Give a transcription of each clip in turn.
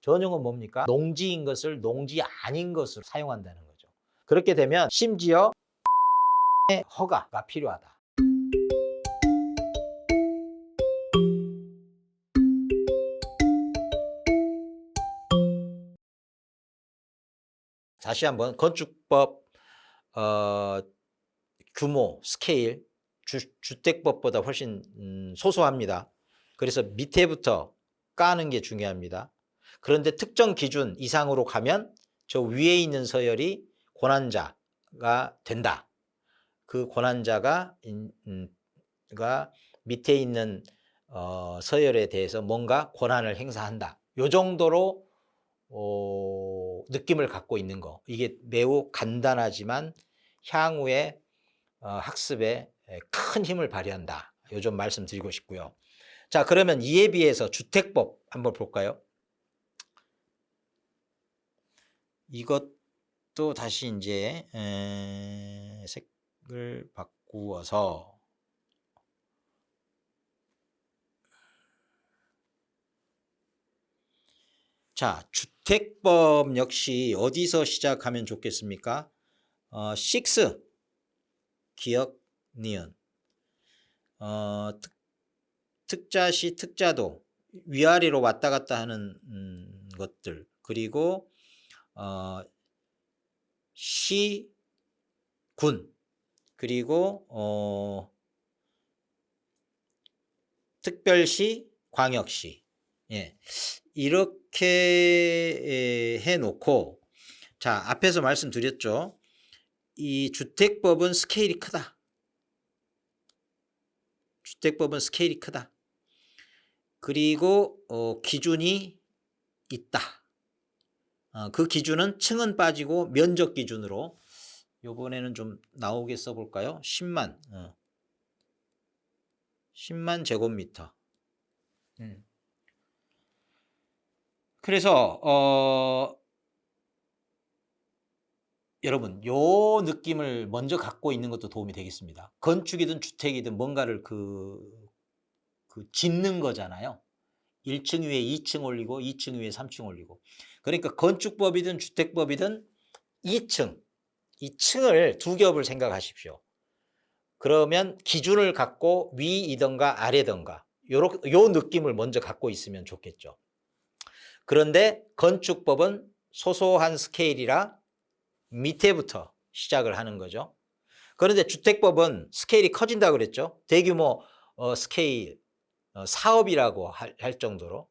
전용은 뭡니까? 농지인 것을 농지 아닌 것으로 사용한다는 거죠. 그렇게 되면 심지어 허가가 필요하다. 다시 한번 건축법 규모, 스케일, 주택법보다 훨씬 소소합니다. 그래서 밑에부터 까는 게 중요합니다. 그런데 특정 기준 이상으로 가면 저 위에 있는 서열이 권한자가 된다. 그 권한자가 밑에 있는 서열에 대해서 뭔가 권한을 행사한다. 이 정도로 느낌을 갖고 있는 거. 이게 매우 간단하지만 향후에 학습에 큰 힘을 발휘한다. 요 점 말씀드리고 싶고요. 자, 그러면 이에 비해서 주택법 한번 볼까요? 이것도 다시 이제 색을 바꾸어서 자, 주택법 역시 어디서 시작하면 좋겠습니까? 6 기억 니은 특자시 특자도 위아래로 왔다 갔다 하는 것들, 그리고 시, 군, 그리고 특별시, 광역시, 예, 이렇게 해놓고, 자, 앞에서 말씀드렸죠. 이 주택법은 스케일이 크다. 주택법은 스케일이 크다. 그리고 기준이 있다. 그 기준은 층은 빠지고 면적 기준으로 요번에는 좀 나오게 써볼까요? 10만 제곱미터. 그래서 여러분 요 느낌을 먼저 갖고 있는 것도 도움이 되겠습니다. 건축이든 주택이든 뭔가를 짓는 거잖아요. 1층 위에 2층 올리고 2층 위에 3층 올리고. 그러니까 건축법이든 주택법이든 2층을 두 겹을 생각하십시오. 그러면 기준을 갖고 위이든가 아래든가 요 느낌을 먼저 갖고 있으면 좋겠죠. 그런데 건축법은 소소한 스케일이라 밑에부터 시작을 하는 거죠. 그런데 주택법은 스케일이 커진다 그랬죠. 대규모 스케일 사업이라고 할 정도로.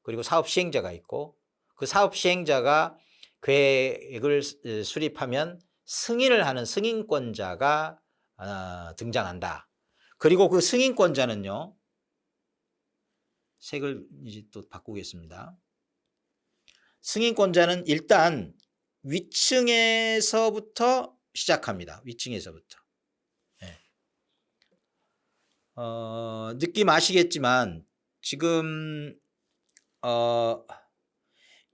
그리고 사업 시행자가 있고 그 사업 시행자가 계획을 수립하면 승인을 하는 승인권자가 등장한다. 그리고 그 승인권자는요, 색을 이제 또 바꾸겠습니다. 승인권자는 일단 위층에서부터 시작합니다. 위층에서부터. 네. 느낌 아시겠지만 지금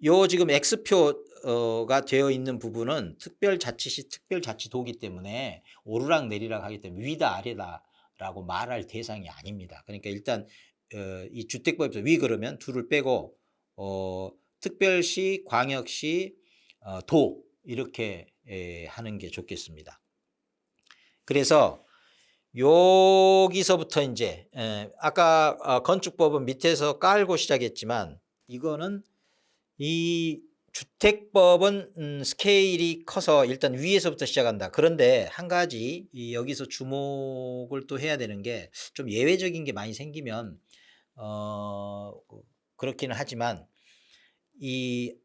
요 지금 X표가 되어 있는 부분은 특별자치시 특별자치도기 때문에 오르락 내리락 하기 때문에 위다 아래다라고 말할 대상이 아닙니다. 그러니까 일단 이 주택법에서 위 그러면 둘을 빼고 특별시, 광역시, 도 이렇게 하는 게 좋겠습니다. 그래서 여기서부터 이제 아까 건축법은 밑에서 깔고 시작했지만 이거는 이 주택법은 스케일이 커서 일단 위에서부터 시작한다. 그런데 한 가지 여기서 주목을 또 해야 되는 게 좀 예외적인 게 많이 생기면 그렇기는 하지만 이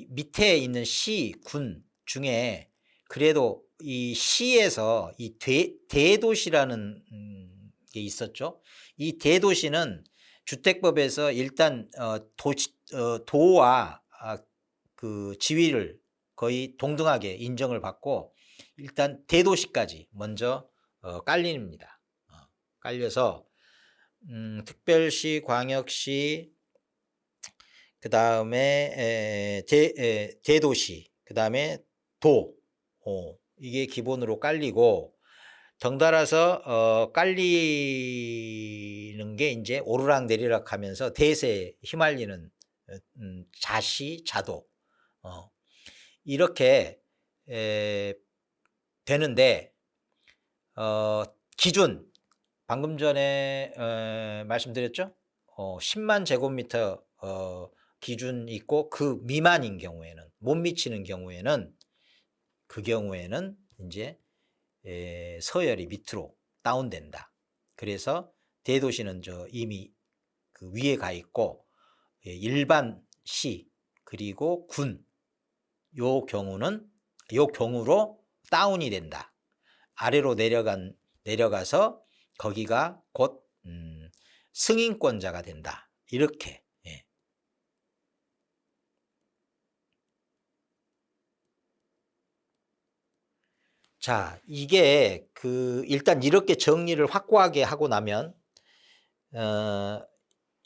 밑에 있는 시, 군 중에 그래도 이 시에서 이 대도시라는 게 있었죠. 이 대도시는 주택법에서 일단 도와 그 지위를 거의 동등하게 인정을 받고 일단 대도시까지 먼저 깔립니다. 깔려서 특별시, 광역시, 그 다음에 대도시, 그 다음에 도, 이게 기본으로 깔리고 덩달아서 깔리는 게 이제 오르락내리락 하면서 대세에 휘말리는 자시, 자도 이렇게 되는데 기준 방금 전에 말씀드렸죠. 10만 제곱미터 기준 있고 그 미만인 경우에는 못 미치는 경우에는 그 경우에는 이제 서열이 밑으로 다운된다. 그래서 대도시는 이미 그 위에 가 있고 일반 시 그리고 군 요 경우로 다운이 된다. 아래로 내려가서 거기가 곧 승인권자가 된다. 이렇게. 자, 이게 일단 이렇게 정리를 확고하게 하고 나면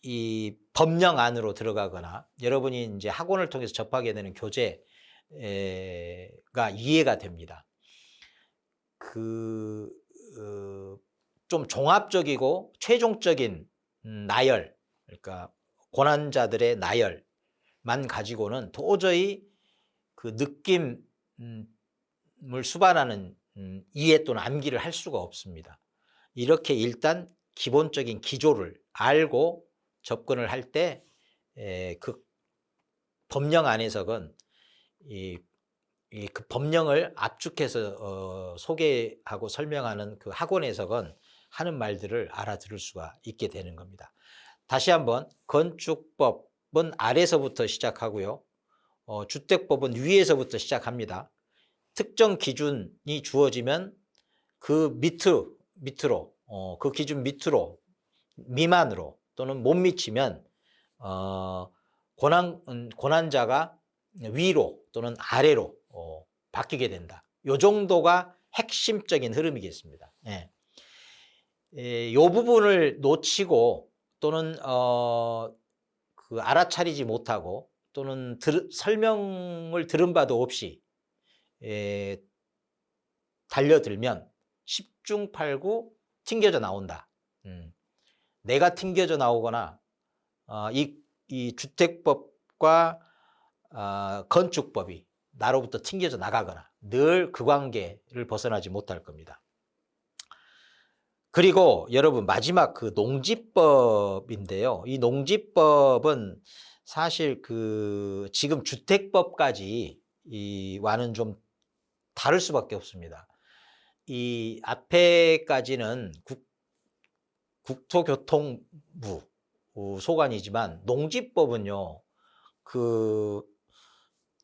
이 법령 안으로 들어가거나 여러분이 이제 학원을 통해서 접하게 되는 교재가 이해가 됩니다. 좀 종합적이고 최종적인 나열, 그러니까 고난자들의 나열만 가지고는 도저히 그 느낌을 수반하는 이해 또는 암기를 할 수가 없습니다. 이렇게 일단 기본적인 기조를 알고 접근을 할 때 그 법령 안에서건 그 법령을 압축해서 소개하고 설명하는 그 학원에서건 하는 말들을 알아들을 수가 있게 되는 겁니다. 다시 한번 건축법은 아래서부터 시작하고요. 주택법은 위에서부터 시작합니다. 특정 기준이 주어지면 그 밑으로 그 기준 밑으로 미만으로 또는 못 미치면 고난자가 위로 또는 아래로 바뀌게 된다. 이 정도가 핵심적인 흐름이겠습니다. 이 부분을 놓치고 또는 그 알아차리지 못하고 또는 설명을 들은 바도 없이 달려들면 10중 8구 튕겨져 나온다. 내가 튕겨져 나오거나 이 주택법과 건축법이 나로부터 튕겨져 나가거나 늘 그 관계를 벗어나지 못할 겁니다. 그리고 여러분 마지막 그 농지법인데요. 이 농지법은 사실 지금 주택법까지 와는 좀 다를 수밖에 없습니다. 이 앞에까지는 국토교통부 소관이지만 농지법은요.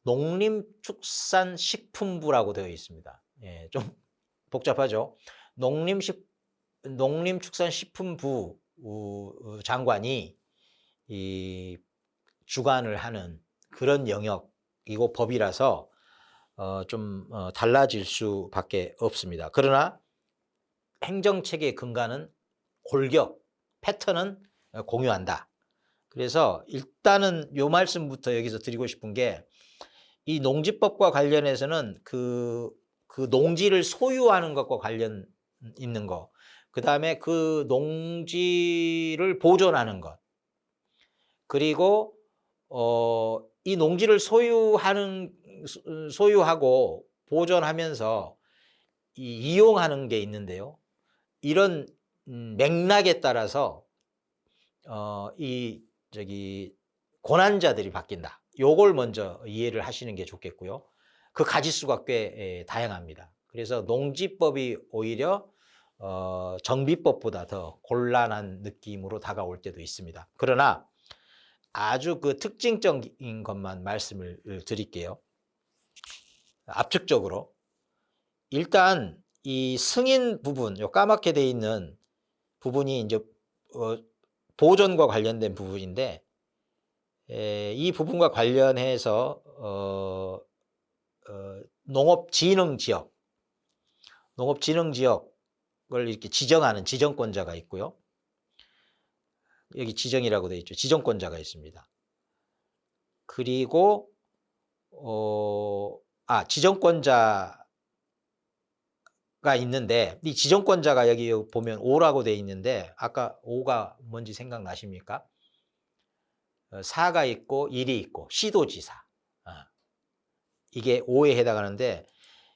농림축산식품부라고 되어 있습니다. 좀 복잡하죠. 농림축산식품부 장관이 주관을 하는 그런 영역이고 법이라서 좀 달라질 수밖에 없습니다. 그러나 행정체계의 근간은 골격, 패턴은 공유한다. 그래서 일단은 요 말씀부터 여기서 드리고 싶은 게 이 농지법과 관련해서는 그 농지를 소유하는 것과 관련 있는 거, 그 다음에 그 농지를 보존하는 것, 그리고 이 농지를 소유하고 보존하면서 이용하는 게 있는데요. 이런 맥락에 따라서 고난자들이 바뀐다. 요걸 먼저 이해를 하시는 게 좋겠고요. 그 가지수가 꽤 다양합니다. 그래서 농지법이 오히려 정비법보다 더 곤란한 느낌으로 다가올 때도 있습니다. 그러나 아주 그 특징적인 것만 말씀을 드릴게요. 압축적으로 일단 이 승인 부분, 요 까맣게 돼 있는 부분이 이제 보존과 관련된 부분인데 이 부분과 관련해서 농업진흥지역을 이렇게 지정하는 지정권자가 있고요. 여기 지정이라고 되어 있죠. 지정권자가 있습니다. 그리고 지정권자가 있는데 이 지정권자가 여기 보면 5라고 돼 있는데 아까 5가 뭔지 생각나십니까? 4가 있고 1이 있고 시도지사. 이게 5에 해당하는데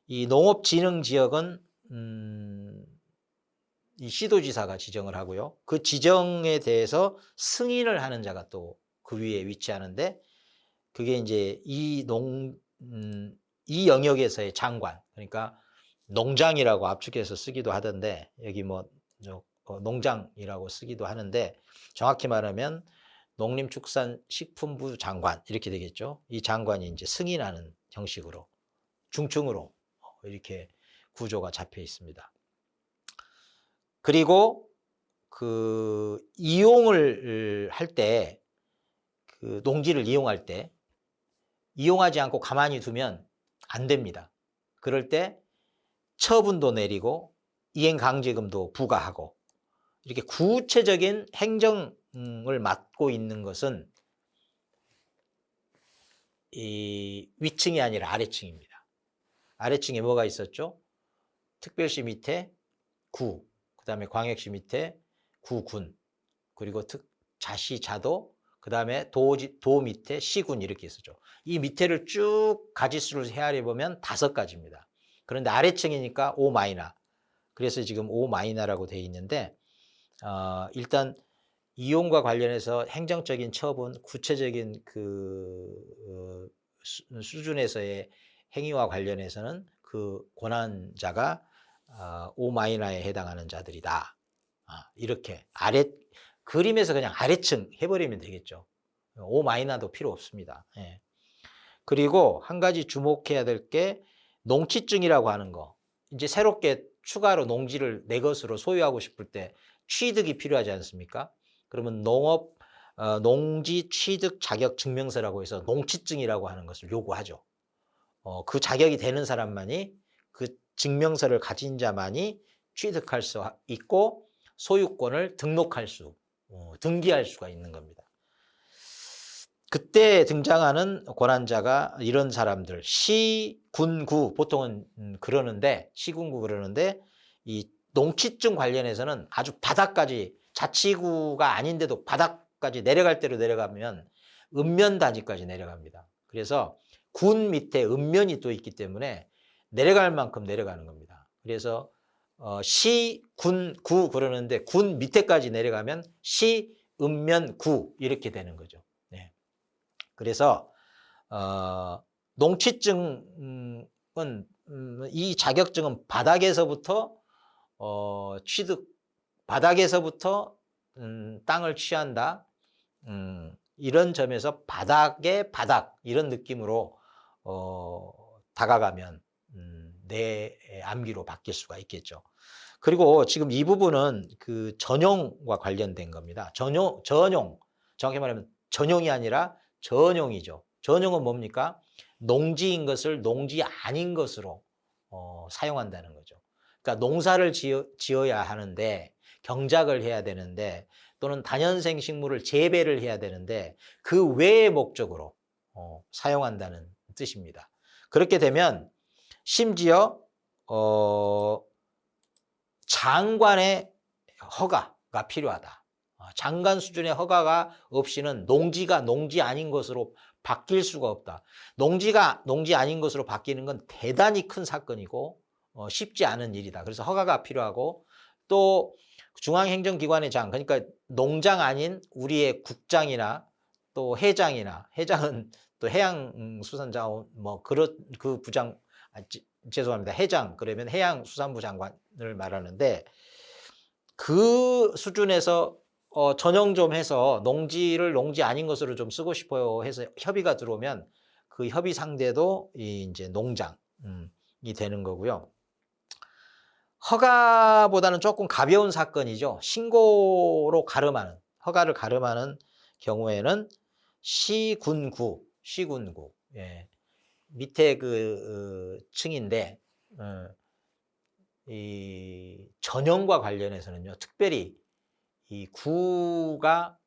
이 농업진흥지역은 이 시도지사가 지정을 하고요. 그 지정에 대해서 승인을 하는 자가 또 그 위에 위치하는데 그게 이제 이 영역에서의 장관, 그러니까 농장이라고 압축해서 쓰기도 하던데 여기 뭐 농장이라고 쓰기도 하는데 정확히 말하면 농림축산식품부 장관 이렇게 되겠죠. 이 장관이 이제 승인하는 형식으로 중층으로 이렇게 구조가 잡혀 있습니다. 그리고 그 이용을 할 때 그 농지를 이용할 때 이용하지 않고 가만히 두면 안 됩니다. 그럴 때 처분도 내리고 이행강제금도 부과하고 이렇게 구체적인 행정을 맡고 있는 것은 이 위층이 아니라 아래층입니다. 아래층에 뭐가 있었죠? 특별시 밑에 구, 그 다음에 광역시 밑에 구군, 그리고 자시, 자도, 그 다음에 도 밑에 시군 이렇게 있었죠. 이 밑에를 쭉 가지수를 헤아려 보면 5가지입니다. 그런데 아래층이니까 5 마이너. 그래서 지금 5 마이너라고 되어 있는데 일단 이용과 관련해서 행정적인 처분, 구체적인 그 수준에서의 행위와 관련해서는 그 권한자가 5 마이너에 해당하는 자들이다. 이렇게 그림에서 그냥 아래층 해버리면 되겠죠. 5 마이너도 필요 없습니다. 예. 그리고 한 가지 주목해야 될 게 농취증이라고 하는 거. 이제 새롭게 추가로 농지를 내 것으로 소유하고 싶을 때 취득이 필요하지 않습니까? 그러면 농지 취득 자격 증명서라고 해서 농취증이라고 하는 것을 요구하죠. 그 자격이 되는 사람만이 그 증명서를 가진 자만이 취득할 수 있고 소유권을 등기할 수가 있는 겁니다. 그때 등장하는 권한자가 이런 사람들, 시, 군, 구 보통은 그러는데 시군구 그러는데 이 농취증 관련해서는 아주 바닥까지 자치구가 아닌데도 바닥까지 내려갈 대로 내려가면 읍면 단위까지 내려갑니다. 그래서 군 밑에 읍면이 또 있기 때문에 내려갈 만큼 내려가는 겁니다. 그래서 시, 군, 구 그러는데 군 밑에까지 내려가면 시, 읍면, 구 이렇게 되는 거죠. 네. 그래서 농취증은 이 자격증은 바닥에서부터 바닥에서부터 땅을 취한다. 이런 점에서 바닥의 바닥 이런 느낌으로 다가가면 내 암기로 바뀔 수가 있겠죠. 그리고 지금 이 부분은 그 전용과 관련된 겁니다. 전용 정확히 말하면 전용이 아니라 전용이죠. 전용은 뭡니까? 농지인 것을 농지 아닌 것으로 사용한다는 거죠. 그러니까 농사를 지어야 하는데 경작을 해야 되는데 또는 다년생 식물을 재배를 해야 되는데 그 외의 목적으로 사용한다는 뜻입니다. 그렇게 되면 심지어 장관의 허가가 필요하다. 장관 수준의 허가가 없이는 농지가 농지 아닌 것으로 바뀔 수가 없다. 농지가 농지 아닌 것으로 바뀌는 건 대단히 큰 사건이고 쉽지 않은 일이다. 그래서 허가가 필요하고 또 중앙행정기관의 장, 그러니까 농장 아닌 우리의 국장이나 또 해장은 또 해양수산자원 그 부장, 죄송합니다. 해장 그러면 해양수산부 장관을 말하는데 그 수준에서 전용 좀 해서 농지를 농지 아닌 것으로 좀 쓰고 싶어요 해서 협의가 들어오면 그 협의 상대도 이제 농장이 되는 거고요. 허가보다는 조금 가벼운 사건이죠. 신고로 허가를 가름하는 경우에는 시군구, 예. 밑에 그 층인데 이 전용과 관련해서는요, 특별히 이 구가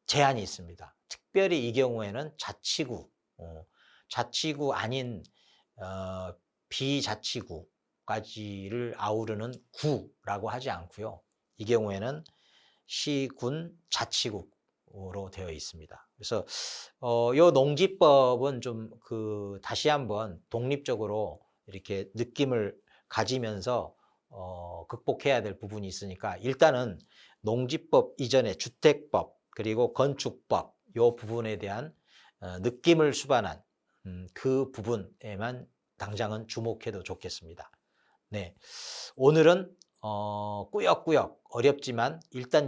제한이 있습니다. 특별히 이 경우에는 자치구 아닌 비자치구까지를 아우르는 구라고 하지 않고요. 이 경우에는 시군 자치구로 되어 있습니다. 그래서 요 농지법은 좀 다시 한번 독립적으로 이렇게 느낌을 가지면서 극복해야 될 부분이 있으니까 일단은 농지법 이전에 주택법 그리고 건축법 요 부분에 대한 느낌을 수반한 그 부분에만 당장은 주목해도 좋겠습니다. 네, 오늘은 꾸역꾸역 어렵지만 일단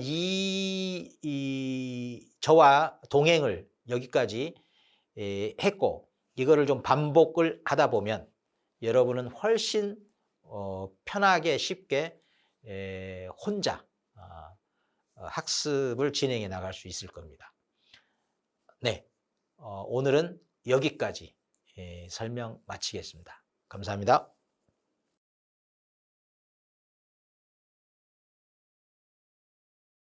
저와 동행을 여기까지 했고 이거를 좀 반복을 하다 보면 여러분은 훨씬 편하게 쉽게 혼자 학습을 진행해 나갈 수 있을 겁니다. 네, 오늘은 여기까지 설명 마치겠습니다. 감사합니다.